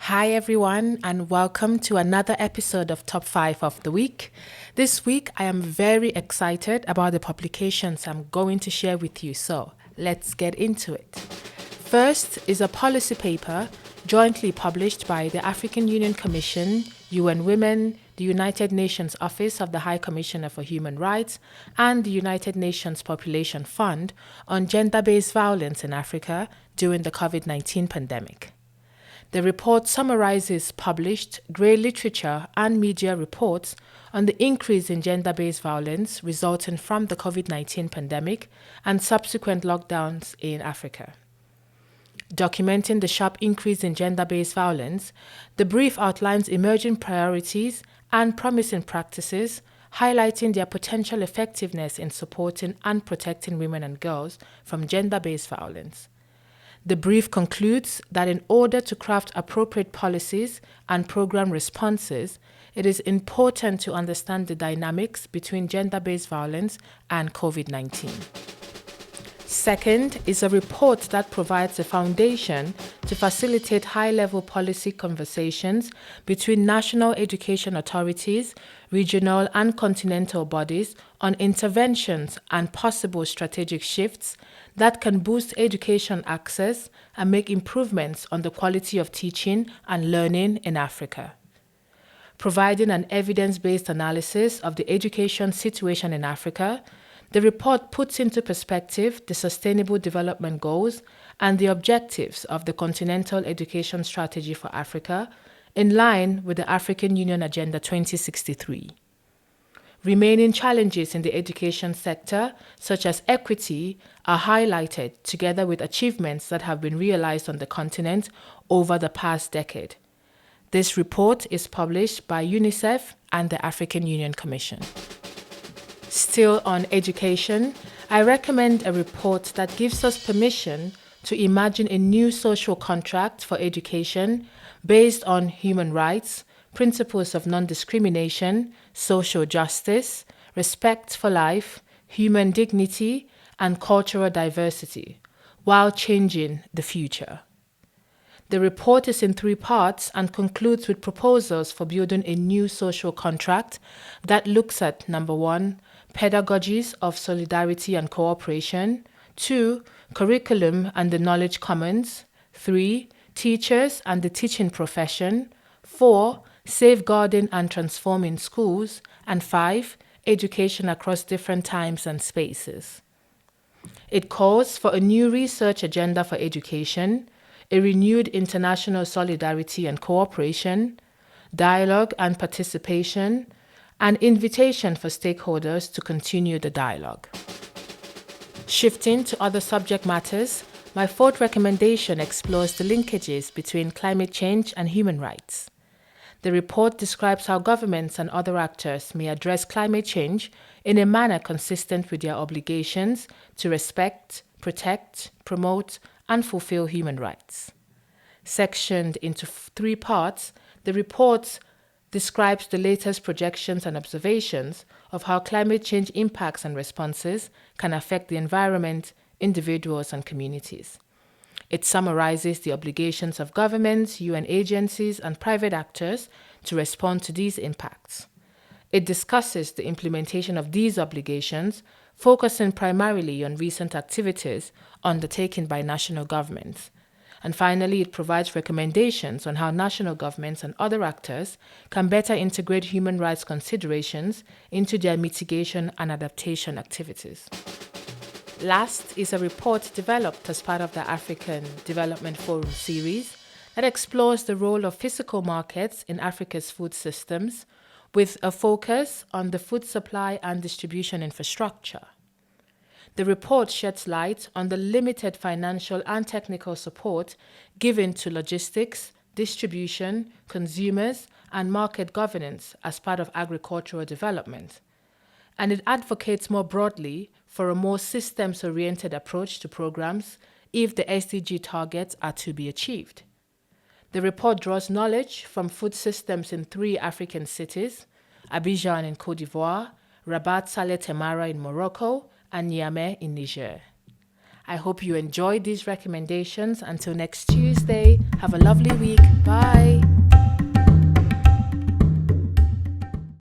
Hi, everyone, and welcome to another episode of Top 5 of the Week. This week, I am very excited about the publications I'm going to share with you, so let's get into it. First is a policy paper jointly published by the African Union Commission, UN Women, the United Nations Office of the High Commissioner for Human Rights, and the United Nations Population Fund on gender-based violence in Africa during the COVID-19 pandemic. The report summarizes published grey literature and media reports on the increase in gender-based violence resulting from the COVID-19 pandemic and subsequent lockdowns in Africa. Documenting the sharp increase in gender-based violence, the brief outlines emerging priorities and promising practices, highlighting their potential effectiveness in supporting and protecting women and girls from gender-based violence. The brief concludes that in order to craft appropriate policies and program responses, it is important to understand the dynamics between gender-based violence and COVID-19. Second is a report that provides a foundation to facilitate high-level policy conversations between national education authorities, regional and continental bodies on interventions and possible strategic shifts that can boost education access and make improvements on the quality of teaching and learning in Africa. Providing an evidence-based analysis of the education situation in Africa, the report puts into perspective the Sustainable Development Goals and the objectives of the Continental Education Strategy for Africa in line with the African Union Agenda 2063. Remaining challenges in the education sector, such as equity, are highlighted together with achievements that have been realized on the continent over the past decade. This report is published by UNICEF and the African Union Commission. Still on education, I recommend a report that gives us permission to imagine a new social contract for education based on human rights, principles of non-discrimination, social justice, respect for life, human dignity, and cultural diversity, while changing the future. The report is in 3 parts and concludes with proposals for building a new social contract that looks at, number 1, pedagogies of solidarity and cooperation, 2, curriculum and the knowledge commons, 3, teachers and the teaching profession, 4, safeguarding and transforming schools, and 5, education across different times and spaces. It calls for a new research agenda for education, a renewed international solidarity and cooperation, dialogue and participation, an invitation for stakeholders to continue the dialogue. Shifting to other subject matters, my 4th recommendation explores the linkages between climate change and human rights. The report describes how governments and other actors may address climate change in a manner consistent with their obligations to respect, protect, promote, and fulfill human rights. Sectioned into 3 parts, the report describes the latest projections and observations of how climate change impacts and responses can affect the environment, individuals, and communities. It summarizes the obligations of governments, UN agencies, and private actors to respond to these impacts. It discusses the implementation of these obligations, focusing primarily on recent activities undertaken by national governments. And finally, it provides recommendations on how national governments and other actors can better integrate human rights considerations into their mitigation and adaptation activities. Last is a report developed as part of the African Development Forum series that explores the role of physical markets in Africa's food systems, with a focus on the food supply and distribution infrastructure. The report sheds light on the limited financial and technical support given to logistics, distribution, consumers, and market governance as part of agricultural development. And it advocates more broadly for a more systems-oriented approach to programs if the SDG targets are to be achieved. The report draws knowledge from food systems in 3 African cities, Abidjan in Côte d'Ivoire, Rabat Saleh Temara in Morocco, and Niamey in Niger. I hope you enjoyed these recommendations. Until next Tuesday, have a lovely week. Bye.